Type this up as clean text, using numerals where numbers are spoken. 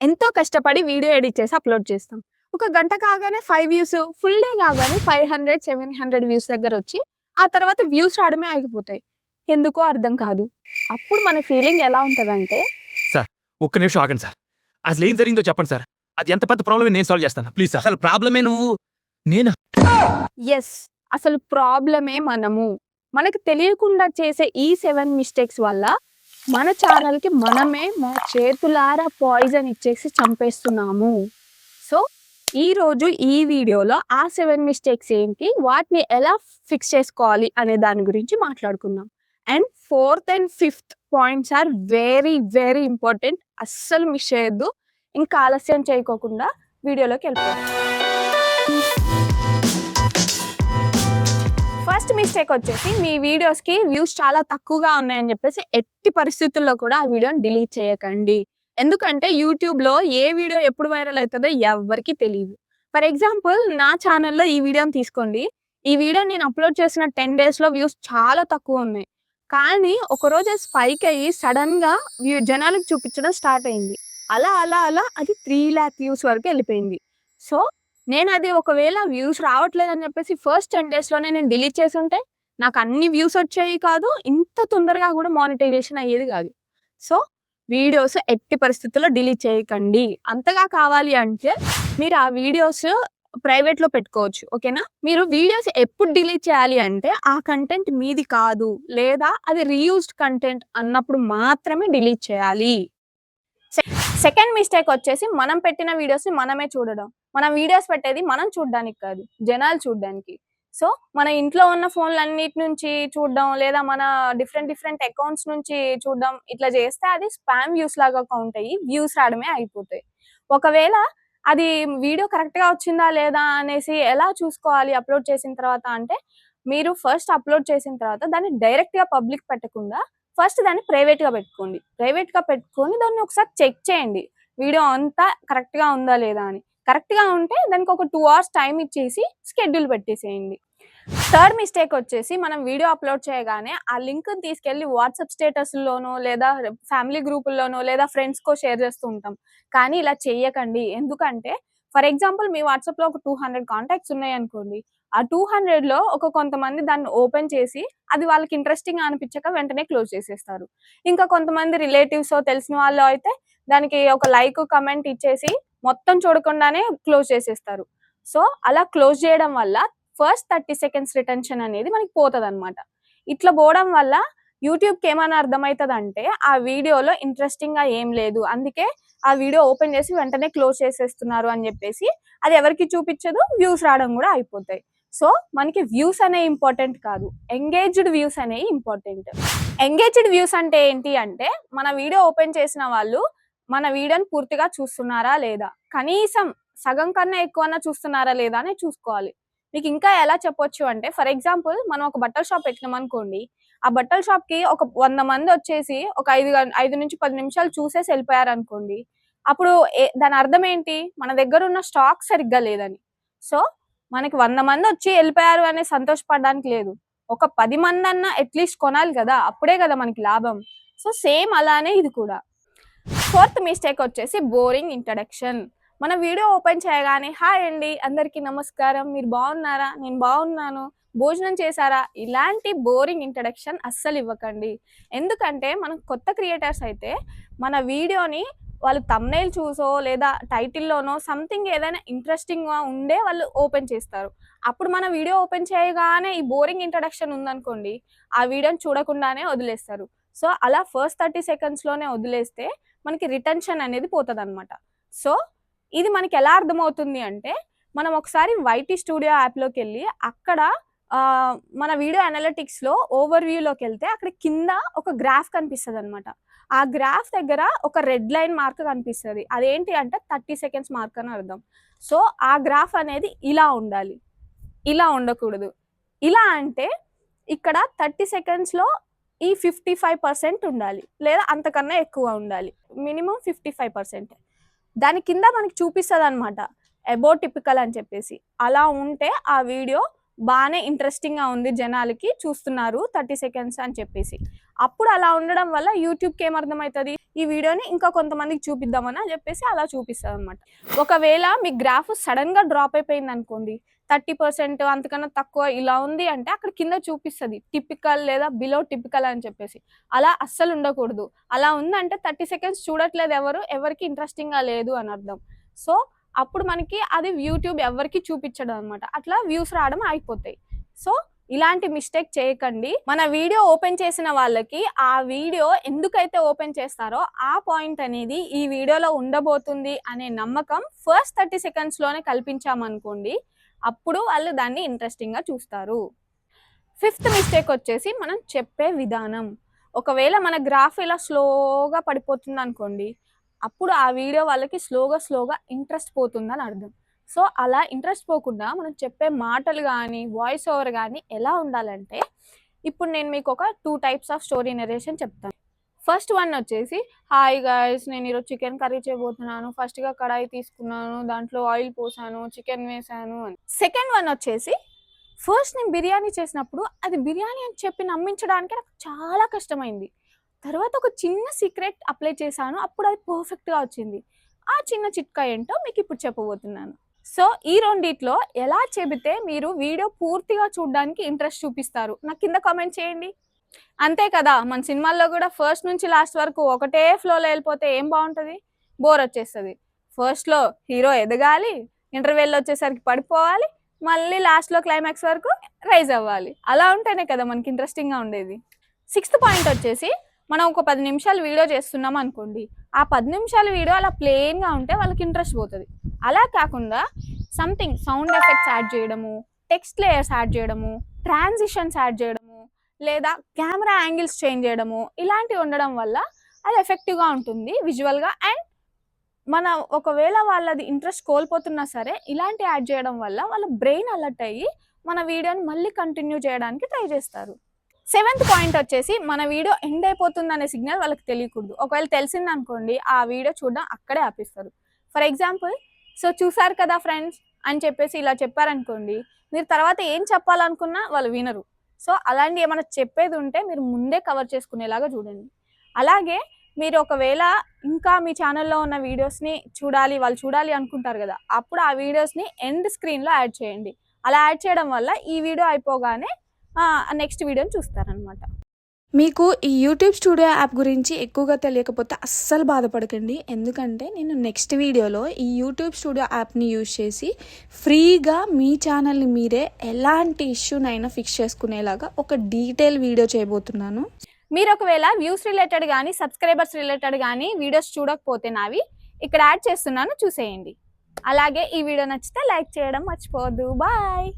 ఎంతో కష్టపడి video edit చేసి అప్‌లోడ్ చేస్తాం. ఒక గంట కాగానే 5 వ్యూస్, ఫుల్ డే కాగానే 500, 700 వ్యూస్ దగ్గరొచ్చి, ఆ తర్వాత వ్యూస్ రావడమే ఆగిపోతాయి. ఎందుకో అర్థం కాదు. అప్పుడు మన ఫీలింగ్ ఎలా ఉంటదంటే సార్ ఒక్క నిమిషం ఆగండి సార్. అసలేం జరిగిందో చెప్పండి సార్. అది ఎంత పెద్ద ప్రాబ్లమే నేను సాల్వ్ చేస్తాను. Please sir. అసలు ప్రాబ్లమే నువ్వు నేనా? యెస్. అసలు ప్రాబ్లమే మనము. మనకు తెలియకుండా చేసే ఈ 7 మిస్టేక్స్ వల్ల మన ఛానల్‌కి మనమే మన చేతులారా పాయిజన్ ఇచ్చేసి చంపేస్తున్నాము. సో, ఈరోజు ఈ వీడియోలో ఆ 7 మిస్టేక్స్ ఏంటి? వాటిని ఎలా ఫిక్స్ చేసుకోవాలి అనే దాని గురించి మాట్లాడుకుందాం. And 4th and 5th points are very, very important. అస్సలు మిస్ చేయొద్దు. ఇంకా ఆలస్యం చేయకోకుండా వీడియోలోకి వెళ్ళిపోదాం. ఫస్ట్ మిస్టేక్ వచ్చేసి మీ వీడియోస్‌కి వ్యూస్ చాలా తక్కువగా ఉన్నాయని చెప్పేసి ఎట్టి పరిస్థితుల్లో కూడా ఆ వీడియోని డిలీట్ చేయకండి. ఎందుకంటే యూట్యూబ్‌లో ఏ వీడియో ఎప్పుడు వైరల్ అవుతదో ఎవ్వరికీ తెలీదు. ఫర్ ఎగ్జాంపుల్ నా ఛానల్‌లో ఈ వీడియోని తీసుకోండి. ఈ వీడియో నేను అప్‌లోడ్ చేసిన 10 డేస్‌లో వ్యూస్ చాలా తక్కువ ఉన్నాయి. కానీ ఒకరోజు అది స్పైక్ అయ్యి సడెన్‌గా జనాలకు చూపించడం స్టార్ట్ అయింది. అలా అది 3,00,000 వ్యూస్ వరకు వెళ్ళిపోయింది. సో, నేనది ఒకవేళ వ్యూస్ రావట్లేదని చెప్పేసి ఫస్ట్ 10 డేస్‌లోనే నేను డిలీట్ చేసుంటే, నాకు అన్ని వ్యూస్ వచ్చేవి కాదు. ఇంత తొందరగా కూడా మానిటైజేషన్ అయ్యేది కాదు. సో, వీడియోస్ ఎట్టి పరిస్థితుల్లో డిలీట్ చేయకండి. అంతగా కావాలి అంటే మీరు ఆ వీడియోస్ ప్రైవేట్‌లో పెట్టుకోవచ్చు. ఓకేనా? మీరు వీడియోస్ ఎప్పుడు డిలీట్ చేయాలి అంటే, ఆ కంటెంట్ మీది కాదు. లేదా అది రీయూజ్డ్ కంటెంట్ అన్నప్పుడు మాత్రమే డిలీట్ చేయాలి. సెకండ్ మిస్టేక్ వచ్చేసి మనం పెట్టిన వీడియోస్‌ని మనమే చూడడం. మన వీడియోస్ పెట్టేది మనం చూడ్డానికి కాదు, జనాలు చూడ్డానికి. సో, మన ఇంట్లో ఉన్న ఫోన్‌లన్నిటి నుంచి చూడడం, లేదా మన డిఫరెంట్ అకౌంట్స్ నుంచి చూడడం, ఇట్లా చేస్తే అది స్పామ్ వ్యూస్ లాగా కౌంట్ అయ్యి వ్యూస్ రావడమే అయిపోతాయి. ఒకవేళ అది వీడియో కరెక్ట్‌గా వచ్చిందా లేదా అనేసి ఎలా చూసుకోవాలి అప్‌లోడ్ చేసిన తర్వాత అంటే, మీరు ఫస్ట్ అప్‌లోడ్ చేసిన తర్వాత దాన్ని డైరెక్ట్‌గా పబ్లిక్ పెట్టకుండా ఫస్ట్ దాన్ని ప్రైవేట్‌గా పెట్టుకోండి. ప్రైవేట్‌గా పెట్టుకొని దాన్ని ఒకసారి చెక్ చేయండి. వీడియో అంతా కరెక్ట్‌గా ఉందా లేదా అని. కరెక్ట్‌గా ఉంటే దానికి ఒక 2 అవర్స్ టైమ్ ఇచ్చేసి షెడ్యూల్ పెట్టేసేయండి. థర్డ్ మిస్టేక్ వచ్చేసి మనం వీడియో అప్‌లోడ్ చేయగానే ఆ లింక్‌ని తీసుకెళ్ళి వాట్సాప్ స్టేటస్‌ల్లోనో లేదా ఫ్యామిలీ గ్రూపుల్లోనో లేదా ఫ్రెండ్స్‌కో షేర్ చేస్తూ ఉంటాం. కానీ ఇలా చెయ్యకండి. ఎందుకంటే ఫర్ ఎగ్జాంపుల్ మీ వాట్సాప్‌లో ఒక 200 కాంటాక్ట్స్ ఉన్నాయనుకోండి. ఆ 200లో కొంతమంది దాన్ని ఓపెన్ చేసి అది వాళ్ళకి ఇంట్రెస్టింగ్‌గా అనిపించక వెంటనే క్లోజ్ చేసేస్తారు. ఇంకా కొంతమంది రిలేటివ్సో తెలిసిన వాళ్ళో అయితే దానికి ఒక లైక్, కామెంట్ ఇచ్చేసి మొత్తం చూడకుండానే క్లోజ్ చేసేస్తారు. సో, అలా క్లోజ్ చేయడం వల్ల ఫస్ట్ 30 సెకండ్స్ రిటెన్షన్ అనేది మనకి పోతదనమాట. ఇట్లా పోవడం వల్ల యూట్యూబ్‌కి ఏమని అర్థమైతదంటే ఆ వీడియోలో ఇంట్రెస్టింగ్‌గా ఏం లేదు. అందుకే ఆ వీడియో ఓపెన్ చేసి వెంటనే క్లోజ్ చేసేస్తున్నారు అని చెప్పేసి అది ఎవరికీ చూపించదు. వ్యూస్ రావడం కూడా అయిపోతాయి. సో, మనకి వ్యూస్ అనేవి ఇంపార్టెంట్ కాదు. ఎంగేజ్డ్ వ్యూస్ అనేవి ఇంపార్టెంట్. ఎంగేజ్డ్ వ్యూస్ అంటే ఏంటి అంటే మన వీడియో ఓపెన్ చేసిన వాళ్ళు మన వీడియోని పూర్తిగా చూస్తున్నారా లేదా? కనీసం సగం కన్నా ఎక్కువన్నా చూస్తున్నారా లేదా అని చూసుకోవాలి. మీకు ఇంకా ఎలా చెప్పొచ్చు అంటే ఫర్ ఎగ్జాంపుల్ మనం ఒక బట్టల షాప్ పెట్టినామనుకోండి. ఆ బట్టల షాప్‌కి ఒక 100 మంది వచ్చేసి ఒక 5-10 నిమిషాలు చూసేసి వెళ్ళిపోయారనుకోండి. అప్పుడు దాని అర్థం ఏంటి? మన దగ్గర ఉన్న స్టాక్ సరిగ్గా లేదని. సో, మనకి 100 మంది వచ్చి వెళ్ళిపోయారు అని సంతోషపడడానికి లేదు. ఒక 10 మందన్నా అట్‌లీస్ట్ కొనాలి కదా! అప్పుడే కదా మనకి లాభం. సో, సేమ్ అలానే ఇది కూడా. ఫోర్త్ మిస్టేక్ వచ్చేసి బోరింగ్ ఇంట్రడక్షన్. మన వీడియో ఓపెన్ చేయగానే హాయ్ అండి, అందరికీ నమస్కారం, మీరు బాగున్నారా? నేను బాగున్నాను, భోజనం చేశారా? ఇలాంటి బోరింగ్ ఇంట్రడక్షన్ అస్సలు ఇవ్వకండి. ఎందుకంటే మనం కొత్త క్రియేటర్స్ అయితే మన వీడియోని వాళ్ళు థంబ్‌నెయిల్ చూసో లేదా టైటిల్‌లోనో సంథింగ్ ఏదైనా ఇంట్రెస్టింగ్‌గా ఉండే వాళ్ళు ఓపెన్ చేస్తారు. అప్పుడు మన వీడియో ఓపెన్ చేయగానే ఈ బోరింగ్ ఇంట్రడక్షన్ ఉందనుకోండి, ఆ వీడియోని చూడకుండానే వదిలేస్తారు. సో, అలా ఫస్ట్ 30 సెకండ్స్‌లోనే వదిలేస్తే మనకి రిటెన్షన్ అనేది పోతదనమాట. సో, ఇది మనకి ఎలా అర్థమవుతుంది అంటే, మనం ఒకసారి వైటీ స్టూడియో యాప్‌లోకెళ్ళి అక్కడ మన వీడియో అనలిటిక్స్‌లో ఓవర్ వ్యూలోకెళ్తే అక్కడ కింద ఒక గ్రాఫ్ కనిపిస్తదనమాట. ఆ గ్రాఫ్ దగ్గర ఒక రెడ్ లైన్ మార్క్ కనిపిస్తది. అదేంటి అంటే 30 సెకండ్స్ మార్క్ అని అర్థం. సో, ఆ గ్రాఫ్ అనేది ఇలా ఉండాలి. ఇలా ఉండకూడదు. ఇలా అంటే ఇక్కడ 30 సెకండ్స్‌లో ఈ 55% ఉండాలి. లేదా అంతకన్నా ఎక్కువ ఉండాలి. మినిమమ్ 55%. దాని కింద మనకి చూపిస్తదనమాట. అబౌట్ టిపికల్ అని చెప్పేసి. అలా ఉంటే ఆ వీడియో బానే ఇంట్రెస్టింగ్‌గా ఉంది, జనాలకి చూస్తున్నారు 30 సెకండ్స్ అని చెప్పేసి. అప్పుడు అలా ఉండడం వల్ల యూట్యూబ్‌కి ఏమర్థమైతది? ఈ వీడియోని ఇంకా కొంతమందికి చూపిద్దామని అని చెప్పేసి అలా చూపిస్తుంది అనమాట. ఒకవేళ మీ గ్రాఫ్ సడన్ గా డ్రాప్ అయిపోయింది అనుకోండి, 30% అంతకన్నా తక్కువ ఇలా ఉంది అంటే అక్కడ కింద చూపిస్తుంది టిపికల్ లేదా బిలో టిపికల్ అని చెప్పేసి. అలా అస్సలు ఉండకూడదు. అలా ఉందంటే 30 సెకండ్స్ చూడట్లేదు ఎవరికి ఇంట్రెస్టింగ్ గా లేదు అని అర్థం. సో అప్పుడు మనకి అది యూట్యూబ్ ఎవరికి చూపించడం అనమాట. అట్లా వ్యూస్ రావడం ఆగిపోతాయి. సో ఇలాంటి మిస్టేక్ చేయకండి. మన వీడియో ఓపెన్ చేసిన వాళ్ళకి ఆ వీడియో ఎందుకైతే ఓపెన్ చేస్తారో ఆ పాయింట్ అనేది ఈ వీడియోలో ఉండబోతుంది అనే నమ్మకం ఫస్ట్ 30 సెకండ్స్ లోనే కల్పించామనుకోండి, అప్పుడు వాళ్ళు దాన్ని ఇంట్రెస్టింగ్ గా చూస్తారు. 5th మిస్టేక్ వచ్చేసి మనం చెప్పే విధానం. ఒకవేళ మన గ్రాఫ్ ఇలా స్లోగా పడిపోతుంది అనుకోండి, అప్పుడు ఆ వీడియో వాళ్ళకి స్లోగా ఇంట్రెస్ట్ పోతుందని అర్థం. సో అలా ఇంట్రెస్ట్ పోకుండా మనం చెప్పే మాటలు కానీ వాయిస్ ఓవర్ కానీ ఎలా ఉండాలంటే, ఇప్పుడు నేను మీకు ఒక 2 టైప్స్ ఆఫ్ స్టోరీ నరేషన్ చెప్తాను. ఫస్ట్ వన్ వచ్చేసి, హాయ్ గైస్, నేను ఈరోజు చికెన్ కర్రీ చేయబోతున్నాను. ఫస్ట్గా కడాయి తీసుకున్నాను, దాంట్లో ఆయిల్ పోసాను, చికెన్ వేసాను అని. సెకండ్ వన్ వచ్చేసి, ఫస్ట్ నేను బిర్యానీ చేసినప్పుడు అది బిర్యానీ అని చెప్పి నమ్మించడానికి నాకు చాలా కష్టమైంది. తర్వాత ఒక చిన్న సీక్రెట్ అప్లై చేశాను, అప్పుడు అది పర్ఫెక్ట్గా వచ్చింది. ఆ చిన్న చిట్కా ఏంటో మీకు ఇప్పుడు చెప్పబోతున్నాను. సో ఈ రెండిట్లో ఎలా చెబితే మీరు వీడియో పూర్తిగా చూడడానికి ఇంట్రెస్ట్ చూపిస్తారు నాకు కింద కామెంట్ చేయండి. అంతే కదా, మన సినిమాల్లో కూడా ఫస్ట్ నుంచి లాస్ట్ వరకు ఒకటే ఫ్లోలో వెళ్ళిపోతే ఏం బాగుంటుంది? బోర్ వచ్చేస్తుంది. ఫస్ట్లో హీరో ఎదగాలి, ఇంటర్వెల్ వచ్చేసరికి పడిపోవాలి, మళ్ళీ లాస్ట్లో క్లైమాక్స్ వరకు రైజ్ అవ్వాలి. అలా ఉంటేనే కదా మనకి ఇంట్రెస్టింగ్గా ఉండేది. 6th పాయింట్ వచ్చేసి, మనం ఒక 10 నిమిషాలు వీడియో చేస్తున్నాం అనుకోండి, ఆ 10 నిమిషాల వీడియో అలా ప్లెయిన్గా ఉంటే వాళ్ళకి ఇంట్రెస్ట్ పోతుంది. అలా కాకుండా సంథింగ్ సౌండ్ ఎఫెక్ట్స్ యాడ్ చేయడము, టెక్స్ట్ లేయర్స్ యాడ్ చేయడము, ట్రాన్సిషన్స్ యాడ్ చేయడము, లేదా కెమెరా యాంగిల్స్ చేంజ్ చేయడము, ఇలాంటివి ఉండడం వల్ల అది ఎఫెక్టివ్గా ఉంటుంది విజువల్గా. అండ్ మన ఒకవేళ వాళ్ళది ఇంట్రెస్ట్ కోల్పోతున్నా సరే ఇలాంటి యాడ్ చేయడం వల్ల వాళ్ళ బ్రెయిన్ అలర్ట్ అయ్యి మన వీడియోని మళ్ళీ కంటిన్యూ చేయడానికి ట్రై చేస్తారు. 7th పాయింట్ వచ్చేసి, మన వీడియో ఎండ్ అయిపోతుంది అనే సిగ్నల్ వాళ్ళకి తెలియకూడదు. ఒకవేళ తెలిసింది అనుకోండి, ఆ వీడియో చూడడం అక్కడే ఆపిస్తారు. ఫర్ ఎగ్జాంపుల్, సో చూసారు కదా ఫ్రెండ్స్ అని చెప్పేసి ఇలా చెప్పారనుకోండి, మీరు తర్వాత ఏం చెప్పాలనుకున్నా వాళ్ళు వినరు. సో అలాంటి ఏమైనా చెప్పేది ఉంటే మీరు ముందే కవర్ చేసుకునేలాగా చూడండి. అలాగే మీరు ఒకవేళ ఇంకా మీ ఛానల్లో ఉన్న వీడియోస్ని వాళ్ళు చూడాలి అనుకుంటారు కదా, అప్పుడు ఆ వీడియోస్ని ఎండ్ స్క్రీన్లో యాడ్ చేయండి. అలా యాడ్ చేయడం వల్ల ఈ వీడియో అయిపోగానే నెక్స్ట్ వీడియోని చూస్తారనమాట. మీకు ఈ యూట్యూబ్ స్టూడియో యాప్ గురించి ఎక్కువగా తెలియకపోతే అస్సలు బాధపడకండి. ఎందుకంటే నేను నెక్స్ట్ వీడియోలో ఈ యూట్యూబ్ స్టూడియో యాప్ని యూజ్ చేసి ఫ్రీగా మీ ఛానల్ని మీరే ఎలాంటి ఇష్యూనైనా ఫిక్స్ చేసుకునేలాగా ఒక డీటెయిల్ వీడియో చేయబోతున్నాను. మీరు ఒకవేళ వ్యూస్ రిలేటెడ్ కానీ సబ్స్క్రైబర్స్ రిలేటెడ్ కానీ వీడియోస్ చూడకపోతే నావి ఇక్కడ యాడ్ చేస్తున్నాను, చూసేయండి. అలాగే ఈ వీడియో నచ్చితే లైక్ చేయడం మర్చిపోవద్దు. బాయ్.